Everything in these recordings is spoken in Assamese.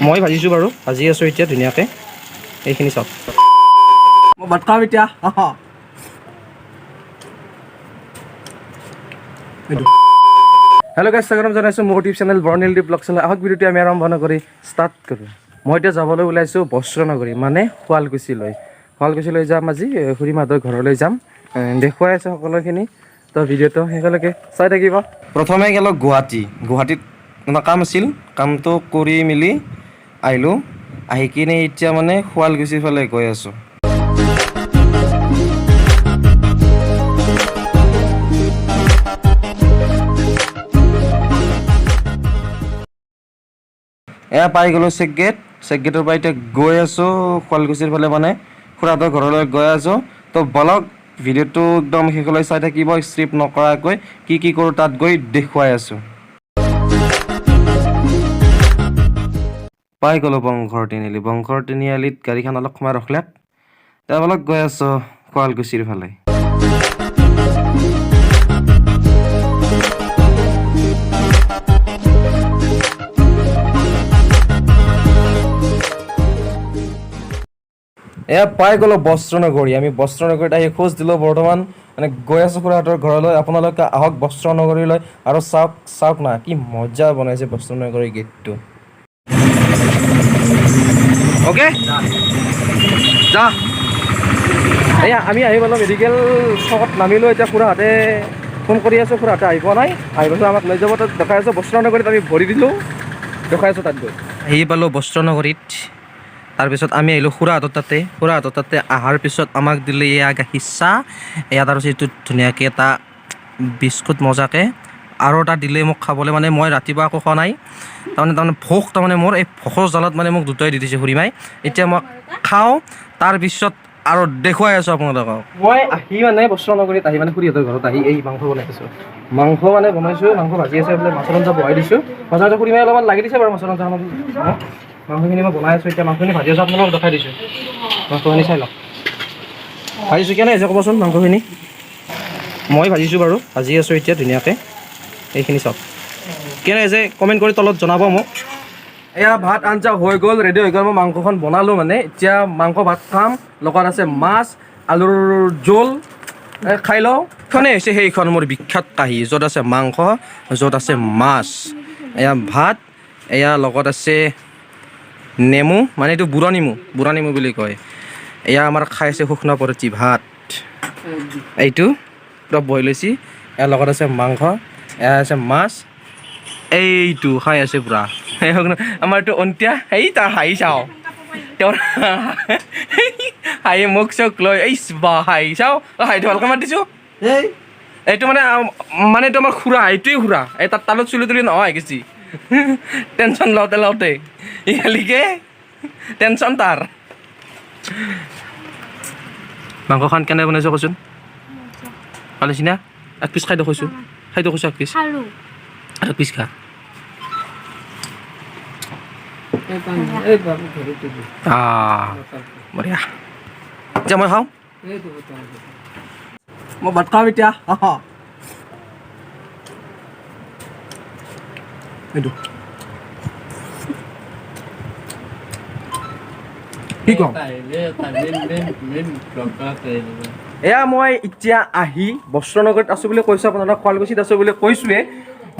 মই ভাজিছোঁ বাৰু, ভাজি আছোঁ এতিয়া ধুনীয়াকৈ। এইখিনি চাওক, মই ভাত খাম এতিয়া। হেল্ল' গাইছ, স্বাগতম জনাইছোঁ মোৰ ইউটিউব চেনেল বৰ্ণিল দ্বীপ ব্লগ চেনেল। আহক ভিডিঅ'টো আমি আৰম্ভ নকৰি ষ্টাৰ্ট কৰোঁ। মই এতিয়া যাবলৈ ওলাইছোঁ বস্ত্ৰনগৰী, মানে শুৱালকুছিলৈ। শুৱালকুছিলৈ যাম আজি, খুৰীমাহঁতৰ ঘৰলৈ যাম। দেখুৱাই আছোঁ সকলোখিনি, তো ভিডিঅ'টো শেষলৈকে চাই থাকিব। প্ৰথমে গ'লোঁ গুৱাহাটীত কাম আছিল, কামটো কৰি মেলি আহিলোঁ। আহি কিনে এতিয়া মানে শুৱালকুছিৰ ফালে গৈ আছোঁ। এয়া পাই গ'লোঁ চেকগেটৰ পৰা এতিয়া গৈ আছোঁ শুৱালকুছিৰ ফালে, মানে খুৰাহঁতৰ ঘৰলৈ গৈ আছোঁ। তো বলক ভিডিঅ'টো একদম শেষলৈ চাই থাকিব, স্ক্ৰিপ্ট নকৰাকৈ কি কৰোঁ তাত গৈ দেখুৱাই আছোঁ। পাই গ'লোঁ বংশৰ তিনিআলিত গাড়ীখন অলপ সময় ৰখলে। তাৰ বলক গৈ আছোঁ শুৱালকুছিৰ ফালে। এয়া পাই গ'লোঁ বস্ত্ৰনগৰী। আমি বস্ত্ৰনগৰীত আহি খোজ দিলোঁ বৰ্তমান, মানে গৈ আছোঁ খুৰাহঁতৰ ঘৰলৈ। আপোনালোকে আহক বস্ত্ৰনগৰীলৈ আৰু চাওক না, কি মজা বনাইছে বস্ত্ৰনগৰী গেটটো। অ'কে যা। এয়া আমি আহি পালোঁ মেডিকেল চকত নামিলোঁ। এতিয়া খুৰাহঁতে ফোন কৰি আছোঁ, খুৰাহঁতে আহি পোৱা নাই। আহি পাইছোঁ আমাক লৈ যাব, তাত দেখাই আছোঁ বস্ত্ৰনগৰীত। আমি ভৰি দিলোঁ, দেখাই আছোঁ তাত গৈ। আহি পালোঁ বস্ত্ৰনগৰীত। তাৰপিছত আমি আহিলোঁ খুৰাহঁতৰ তাতে অহাৰ পিছত আমাক দিলে এয়া গাখীৰ চাহ, এয়া তাৰপিছত এইটো ধুনীয়াকৈ এটা বিস্কুট মজাকৈ, আৰু এটা দিলে মোক খাবলৈ। মানে মই ৰাতিপুৱা একো খোৱা নাই, তাৰমানে ভোক, তাৰমানে মোৰ এই ভোকৰ জালত মানে মোক দুটাই দি দিছে খুৰীমাই। এতিয়া মই খাওঁ, তাৰপিছত আৰু দেখুৱাই আছোঁ আপোনালোকক। মই আহি মানে বস্ত্ৰনগৰীত আহি মানে খুৰীহঁতৰ ঘৰত আহি এই মাংস বনাইছোঁ। মাংস ভাজি আছে বোলে, মাছৰ আঞ্জা বহাই দিছোঁ। মাছৰ আঞ্জা খুৰীমাই অলপমান লাগি দিছে বাৰু, মাছৰ আঞ্জা মাংসখিনি মই বনাই আছোঁ। এতিয়া মাংসখিনি ভাজি আছোঁ, আপোনালোকক দেখাই দিছোঁ। মাংসখিনি চাই লওক, ভাজিছোঁ কেনে হৈছে ক'বচোন মাংসখিনি। মই ভাজিছোঁ বাৰু, ভাজি আছোঁ এতিয়া ধুনীয়াকৈ। এইখিনি চাওক কেনে হৈছে, কমেণ্ট কৰি তলত জনাব মোক। এয়া ভাত আঞ্জা হৈ গ'ল, ৰেডি হৈ গ'ল। মই মাংসখন বনালোঁ, মানে এতিয়া মাংস ভাত খাম। লগত আছে মাছ, আলুৰ জোল। খাই লওঁ। এইখনেই হৈছে সেইখন মোৰ বিখ্যাত কাঁহী, য'ত আছে মাংস, য'ত আছে মাছ। এয়া ভাত, এয়া লগত আছে নেমু, মানে এইটো বুঢ়া নেমু বুলি কয়। এয়া আমাৰ খাই আছে শুকনাপৰঠি ভাত, এইটো পূৰা বইল লৈছে। ইয়াৰ লগত আছে মাংস, এয়া আছে মাছ, এইটো খাই আছে পূৰা। আমাৰ এইটো অন্তীয়া, এই তাৰ হাঁহি চাওঁ, তেওঁৰ হাঁহি মুখ চুখ লৈ, এই বা হাঁহি চাওঁ, হাঁহিটো ভালকৈ মাত দিছোঁ। এইটো মানে এইটো আমাৰ খুৰা, এইটোৱেই খুৰা। এই তাৰ তালত চুলি তুলি নোহোৱা হৈ গৈছে, টেনশ্যন লওঁতে ইয়ালিকে টেনশ্যন তাৰ। মাংসখন কেনে বনাইছোঁ কচোন, ভাল হৈছে না? এক পিচ খাই দেখুৱাইছোঁ, এক পিচ, এক পিচ খা। বঢ়িয়া, এতিয়া মই খাওঁ। মই ভাত খাম এতিয়া। এইটো কি কম, এয়া মই এতিয়া আহি বস্ত্ৰনগৰীত আছোঁ বুলি কৈছোঁ আপোনালোকক, শুৱালকুছিত আছোঁ বুলি কৈছোঁৱে।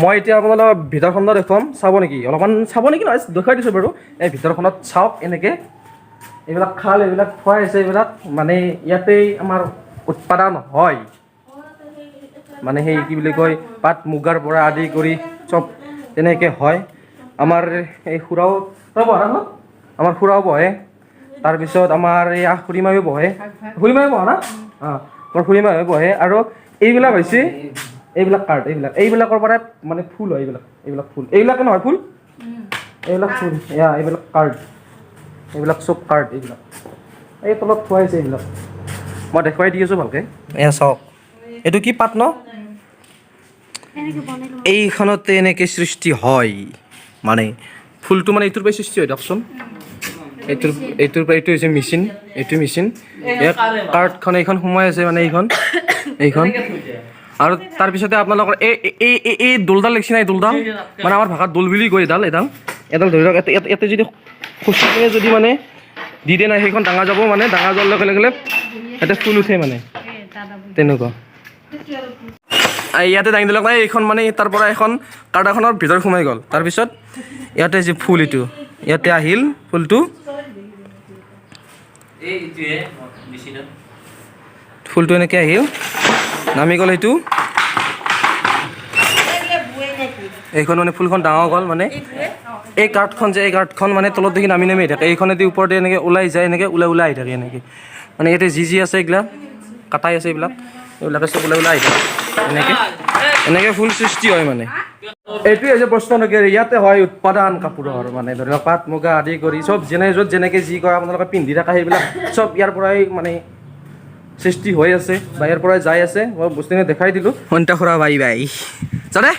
মই এতিয়া আপোনালোকক ভিতৰখনত দেখুৱাম, চাব নেকি? অলপমান চাব নেকি নহয়, দেখুৱাই দিছোঁ বাৰু। এই ভিতৰখনত চাওক, এনেকৈ এইবিলাক খাল, এইবিলাক থোৱাই আছে। এইবিলাক মানে ইয়াতেই আমাৰ উৎপাদন হয়, মানে সেই কি বুলি কয়, পাট মুগাৰ পৰা আদি কৰি চব তেনেকৈ হয়। আমাৰ এই খুৰাও বহে ন, আমাৰ খুৰাও বহে। তাৰপিছত আমাৰ এই খুৰীমায়ো বহে না, আমাৰ খুৰীমায়ো বহে। আৰু এইবিলাক হৈছে কাৰ্ড, এইবিলাকৰ পৰাই মানে ফুল হয়। এইবিলাক ফুল, এইবিলাকে নহয় ফুল, এইবিলাক ফুল, এইবিলাক কাৰ্ড, এইবিলাক চব কাৰ্ড। এইবিলাক এই তলত থোৱাইছে, এইবিলাক মই দেখুৱাই দি আছোঁ ভালকৈ। এয়া চাওক, এইটো কি পাত ন, এইখনতে এনেকৈ সৃষ্টি হয়। মানে ফুলটো মানে এইটোৰ পৰাই সৃষ্টি হয়, দিয়কচোন। এইটোৰ পৰা এইটো হৈছে মেচিন, এইটো মেচিন। ইয়াত কাৰ্ডখন এইখন সোমাই আছে, মানে এইখন। আৰু তাৰপিছতে আপোনালোকৰ এই দোলডাল দেখিছে নাই? দোলডাল মানে আমাৰ ভাষাত দোল বুলি কয়। এইডাল এডাল ধৰি লওক ইয়াতে যদি খুচি কিনে যদি মানে দি দিয়ে নাই সেইখন ডাঙৰ যাব মানে ডাঙৰ যোৱাৰ লগে লগে ইয়াতে ফুল উঠে মানে তেনেকুৱা ইয়াতে দাঙি দিলক নাই এইখন মানে তাৰ পৰা এখন কাৰ্ডাখনৰ ভিতৰত সোমাই গ'ল তাৰপিছত ইয়াতে যি ফুল এইটো ইয়াতে আহিল ফুলটো ফুলটো এনেকৈ আহিল নামি গ'ল এইটো এইখন মানে ফুলখন ডাঙৰ গ'ল মানে এই কাৰ্ডখন মানে তলত দেখি নামি নামি আহি থাকে এইখনেদি ওপৰতে এনেকৈ ওলাই যায় এনেকৈ ওলাই আহি থাকে এনেকৈ মানে ইয়াতে যি আছে এইবিলাক কাটাই আছে এইবিলাকে চব ওলাই আহি থাকে এনেকৈ ফুল সৃষ্টি হয় মানে এইটোৱে যে প্ৰশ্ন নকৰে ইয়াতে হয় উৎপাদন কাপোৰৰ মানে ধৰি লওক পাট মুগা আদি কৰি চব য'ত যেনেকৈ যি কৰে আপোনালোকে পিন্ধি থকা সেইবিলাক চব ইয়াৰ পৰাই মানে সৃষ্টি হৈ আছে বা ইয়াৰ পৰাই যাই আছে মই বস্তুখিনি দেখাই দিলোঁ সন্তা খুৰা বাই জানে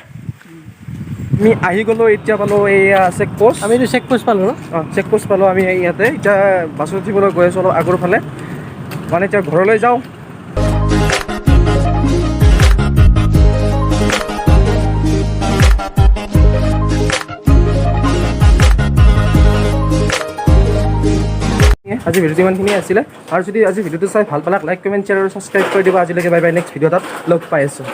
আমি আহি গ'লোঁ এতিয়া পালোঁ এয়া চেক পোষ্ট আমি চেক পোষ্ট পালোঁ অঁ চেক পোষ্ট পালোঁ আমি ইয়াতে এতিয়া বাছত উঠিবলৈ গৈ আছোঁ অলপ আগৰ ফালে মানে এতিয়া ঘৰলৈ যাওঁ আজি ভিডিঅ'টো ইমানখিনিয়ে আছিলে আৰু যদি আজি ভিডিঅ'টো চাই ভাল পালাক লাইক কমেণ্ট শ্বেয়াৰ আৰু ছাবস্ক্ৰাইব কৰি দিব আজিলৈকে বাই বাই নেক্সট ভিডিঅ' এটাত লগ পাই আছোঁ